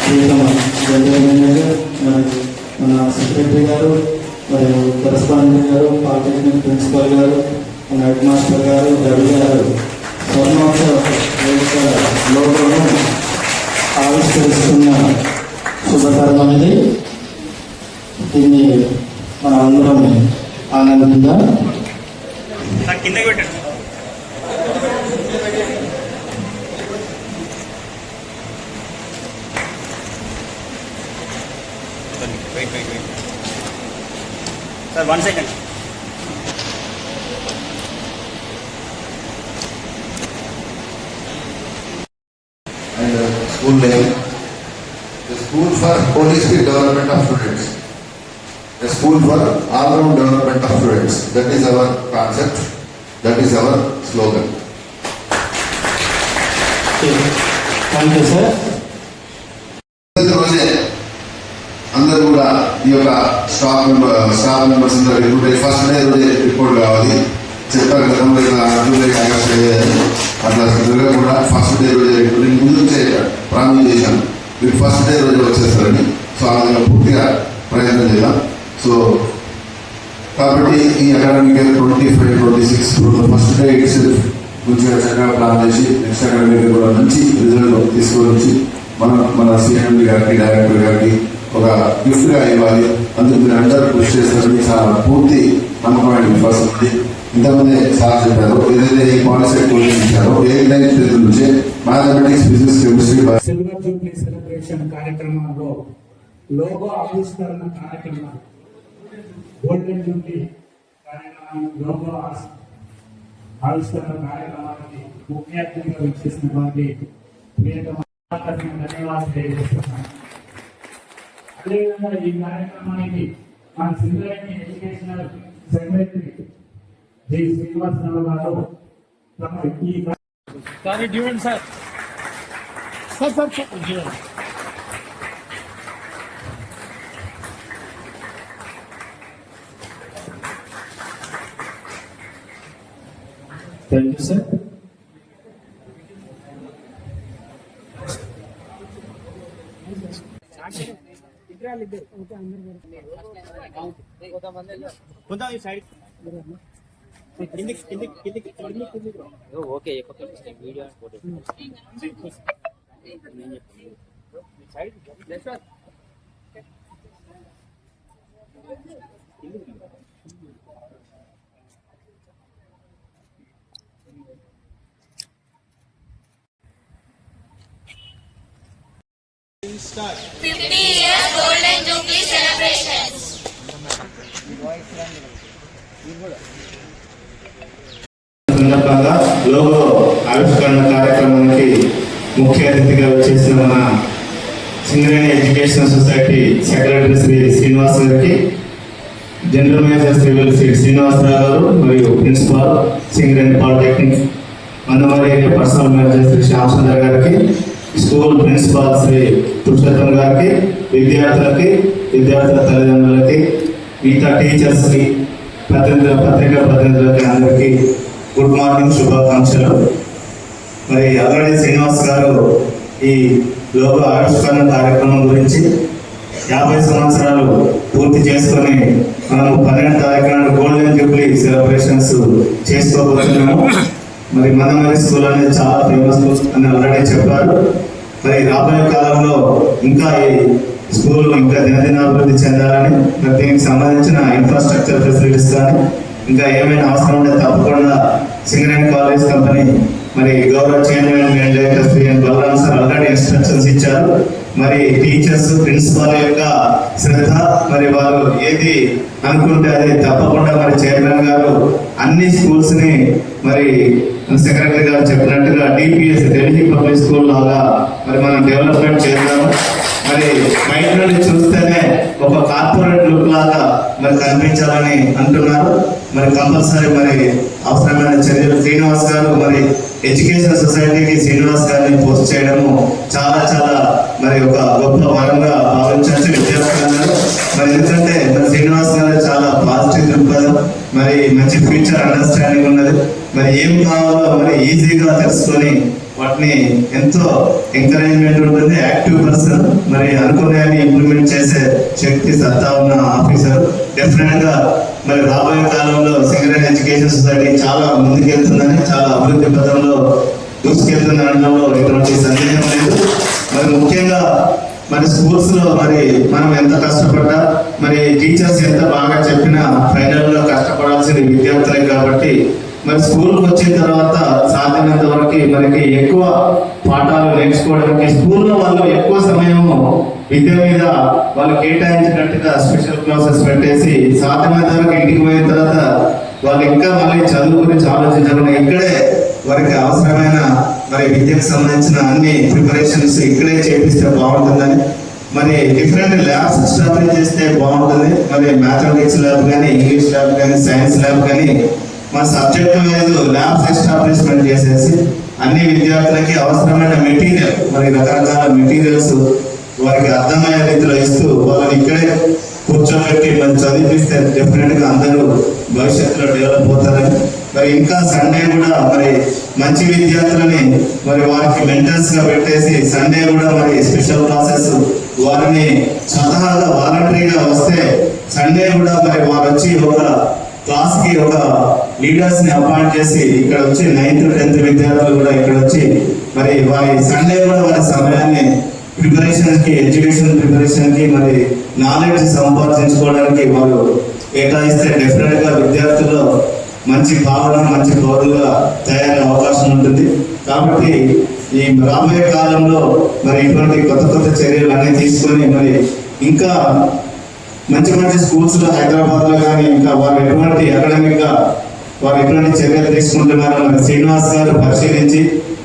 ప్రియతమ general manager మరియు మన secretary గారు మరియు కరెస్పాండెంట్ గారు, పాలిటెక్నిక్ ప్రిన్సిపల్ గారు, మన హెడ్ మాస్టర్ గారు, రవి గారు స్వర్ణోత్సవ లోగోను ఆవిష్కరిస్తున్న శుభతరుణం ఇది. దీన్ని మనం అందరం ఆనందంగా Sir, 1 second. And school name, the school for holistic development of students, the school for all-round development of students. That is our concept, that is our slogan. Thank you, sir. అందరూ కూడా ఈ యొక్క స్టాఫ్ మెంబర్స్ ఫస్ట్ డే రోజే report కావాలి చెప్పారు కదా. July August అట్లా కూడా ఫస్ట్ డే రోజే ముందు ప్రారంభం చేశాను. మీరు ఫస్ట్ డే రోజే వచ్చేస్తారని. సో ఆ విధంగా పూర్తిగా ప్రయత్నం చేద్దాం. సో కాబట్టి ఈ academic year 25-26 first day it's మంచిగా చక్కగా ప్లాన్ చేసి నెక్స్ట్ అకాడమిక్ ఇయర్ కూడా మంచి రిజల్ట్ తీసుకొని మన సిఎండి గారికి, డైరెక్టర్ గారికి ఒక గిఫ్ట్గా ఇవ్వాలి. అందుకు మీరు అందరూ కృషి చేస్తారని చాలా పూర్తి నమ్మకమైన విశ్వాసం ఉంది. ఇంతకుముందే సార్ చెప్పారు, ఏదైతే ఈ పాలసీ కోచింగ్ ఇచ్చారో 8-9 నుంచే mathematics, physics, chemistry. Silver Jubilee celebration కార్యక్రమంలో లోగో ఆవిష్కరణ కార్యక్రమం, గోల్డెన్ జూబ్లీ కార్యక్రమం, లోగో ఆవిష్కరణ కార్యక్రమానికి ముఖ్య అతిథిగా విచ్చేసినటువంటి ప్రియతమ ధన్యవాదాలు తెలియజేస్తున్నాను. అదేవిధంగా ఈ కార్యక్రమానికి మన Singareni educational secretary G Srinivasarao గారు ఈ sir thank you sir. Okay video Start. 50 years Golden Jubilee celebrations. సందర్భంగా లోగో ఆవిష్కరణ కార్యక్రమానికి ముఖ్య అతిథిగా వచ్చేసిన మన Singareni educational society secretary Shri Srinivas గారికి, జనరల్ మేనేజర్ శ్రీ శ్రీనివాసరావు గారు మరియు principal Singareni polytechnic Mandamarri personal manager Shri Shyamsundar గారికి, స్కూల్ ప్రిన్సిపాల్ శ్రీ పురుషోత్తం గారికి, విద్యార్థుల తల్లిదండ్రులకి, మిగతా టీచర్స్కి, పత్రికా ప్రతినిధులకి అందరికీ గుడ్ మార్నింగ్, శుభాకాంక్షలు. మరి ఆల్రెడీ శ్రీనివాస్ గారు ఈ లోగో ఆవిష్కరణ కార్యక్రమం గురించి 50 సంవత్సరాలు పూర్తి చేసుకొని మనము 12వ తారీఖున గోల్డెన్ జూబ్లీ సెలబ్రేషన్స్ చేసుకోబోతున్నాము. మరి మందమరి స్కూల్ అనేది చాలా ఫేమస్ అని ఆల్రెడీ చెప్పారు. మరి రాబోయే కాలంలో ఇంకా ఈ స్కూల్ ఇంకా దినదినాభివృద్ధి చెందాలని, మరి దీనికి సంబంధించిన ఇన్ఫ్రాస్ట్రక్చర్ ఫెసిలిటీస్ కానీ ఇంకా ఏమైనా అవసరం ఉంటే తప్పకుండా సింగరేణి కాలేజ్ కంపెనీ మరి గౌరవ chairman and director Shri Balram sir already instructions ఇచ్చారు. మరి టీచర్స్, ప్రిన్సిపాల్ యొక్క శ్రద్ధ, మరి వారు ఏది అనుకుంటే అది తప్పకుండా మరి చైర్మన్ గారు అన్ని స్కూల్స్ ని మరి సెక్రటరీ గారు చెప్పినట్టుగా డిపిఎస్ ఢిల్లీ పబ్లిక్ స్కూల్ లాగా మరి మనం డెవలప్మెంట్ చేద్దాము. మరి బయట నుండి చూస్తేనే ఒక కార్పొరేట్ లుక్ లాగా మరి కనిపించాలని అంటున్నారు. మరి కంపల్సరీ మరి అవసరమైన చర్యలు శ్రీనివాస్ గారు మరి ఎడ్యుకేషన్ సొసైటీకి శ్రీనివాస్ గారిని పోస్ట్ చేయడము చాలా చాలా మరి ఒక గొప్ప వరంగా భావించవచ్చు విద్యార్థులందరూ. మరి ఎందుకంటే మరి శ్రీనివాస్ గారు చాలా పాజిటివ్ దృక్పథం, మరి మంచి ఫ్యూచర్ అండర్స్టాండింగ్ ఉన్నది. మరి ఏం కావాలో మరి ఈజీగా తెలుసుకొని వాటిని ఎంతో ఎంకరేజ్మెంట్ ఉంటుంది. యాక్టివ్ పర్సన్, మరి అనుకున్నాయని ఇంప్లిమెంట్ చేసే శక్తి సత్తా ఉన్న ఆఫీసర్. డెఫినెట్ గా మరి రాబోయే కాలంలో సింగరేణి ఎడ్యుకేషన్ సొసైటీ చాలా ముందుకెళ్తుందని, చాలా అభివృద్ధి పథంలో దూసుకెళ్తున్న అనడంలో ఎటువంటి సందేహం లేదు. మరి ముఖ్యంగా మరి స్కూల్స్ లో మరి మనం ఎంత కష్టపడ్డా, మరి టీచర్స్ ఎంత బాగా చెప్పినా ఫైనల్ లో కష్టపడాల్సింది విద్యార్థులే కాబట్టి మరి స్కూల్కి వచ్చిన తర్వాత సాధ్యమైనంత వరకు మనకి ఎక్కువ పాఠాలు నేర్చుకోవడానికి స్కూల్లో వాళ్ళు ఎక్కువ సమయము విద్య మీద వాళ్ళు కేటాయించినట్టుగా స్పెషల్ క్లాసెస్ పెట్టేసి సాధ్యమైనంత వరకు ఇంటికి పోయిన తర్వాత వాళ్ళు ఇంకా మళ్ళీ చదువు గురించి ఆలోచించకుండా ఇక్కడే వారికి అవసరమైన మరి విద్యకు సంబంధించిన అన్ని ప్రిపరేషన్స్ ఇక్కడే చేపిస్తే బాగుంటుందని, మరి డిఫరెంట్ ల్యాబ్స్ ఎస్టాబ్లిష్ చేస్తే బాగుంటుంది. మరి మ్యాథమెటిక్స్ ల్యాబ్ కానీ, ఇంగ్లీష్ ల్యాబ్ కానీ, సైన్స్ ల్యాబ్ కానీ మన సబ్జెక్ట్ వైజ్ ల్యాబ్స్ ఎస్టాబ్లిష్మెంట్ చేసేసి అన్ని విద్యార్థులకి అవసరమైన మెటీరియల్, మరి రకరకాల మెటీరియల్స్ వారికి అర్థమయ్యే రీతిలో ఇస్తూ వాళ్ళని ఇక్కడే కూర్చోబెట్టి మరి చదివిస్తే డెఫినెట్ గా అందరూ భవిష్యత్తులో డెవలప్ అవుతారని, మరి ఇంకా సండే కూడా మరి మంచి విద్యార్థులని మరి వారికి మెంటర్స్ గా పెట్టేసి సండే కూడా మరి స్పెషల్ క్లాసెస్ వారిని స్వతహాగా వాలంటరీగా వస్తే సండే కూడా మరి వారు వచ్చి ఒక క్లాస్ కి ఒక లీడర్స్ ని అపాయింట్ చేసి ఇక్కడ వచ్చి 9th 10th విద్యార్థులు కూడా ఇక్కడ వచ్చి మరి వారి సండే కూడా వారి సమయాన్ని ప్రిపరేషన్ కి, ఎడ్యుకేషన్ ప్రిపరేషన్ కి, మరి నాలెడ్జ్ సంపాదించుకోవడానికి వాళ్ళు కేటాయిస్తే డెఫినెట్ గా విద్యార్థుల్లో మంచి భావన, మంచి పౌరులుగా తయారయ్యే అవకాశం ఉంటుంది. కాబట్టి ఈ రాబోయే కాలంలో మరి ఇటువంటి కొత్త కొత్త చర్యలు అన్ని తీసుకొని మరి ఇంకా మంచి మంచి స్కూల్స్ లో హైదరాబాద్ లో కానీ ఇంకా వారు ఎటువంటి అకాడమిక్ గా వారు ఎటువంటి చర్యలు తీసుకుంటున్నారో మరి శ్రీనివాస్ గారు పరిశీలించి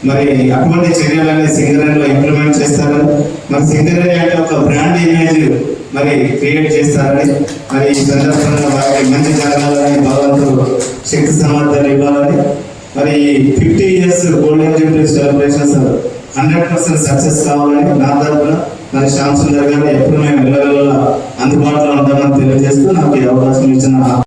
మరి అటువంటి చర్యలన్నీ సింగరేణిలో ఇంప్లిమెంట్ చేస్తారని, మరి సింగరేణి అంటే ఒక బ్రాండ్ ఇమేజ్ మరి క్రియేట్ చేస్తారని, మరి ఈ సందర్భంగా వారికి మంచి జరగాలని, భగవంతుడు శక్తి సామర్థ్యాలు ఇవ్వాలని, మరి 50 years golden Jubilee celebrations 100% success కావాలని నా తరఫున మరి శ్యామ్ సుందర్ గారు ఎప్పుడు మేము వెళ్ళగల అందుబాటులో ఉంటామని తెలియజేస్తూ నాకు ఈ అవకాశం ఇచ్చిన